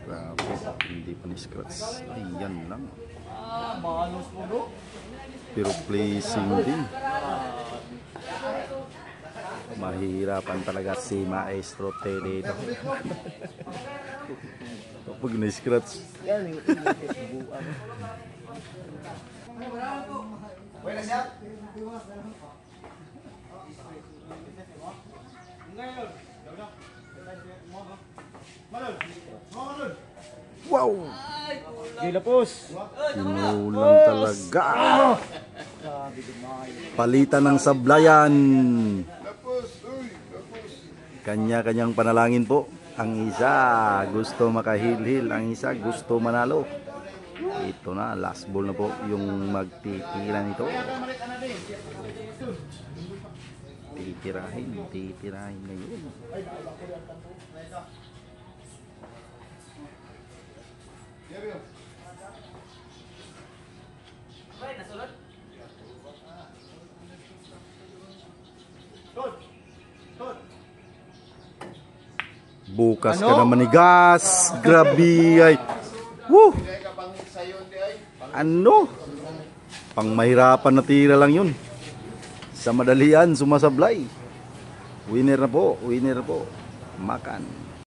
Grabe, hindi pa ni-scratch. Ayan lang. Malos po, no? Pero pleasing din. Mahirapan talaga si Maestro Tele dito. Kapag na-scratch. Wow! Gilapos! Kinulang talaga. Palitan ng sablayan. Kanya-kanyang panalangin po. Ang isa gusto makahil-hil, ang isa gusto manalo. Ito na, last ball na po yung magtitira nito. Titirahin na yun. Bukas ka naman ni gas. Grabe ay. Woo! Ano? Pang mahirapan na tira lang yun. Sa madalian, sumasablay. Winner na po. Makan.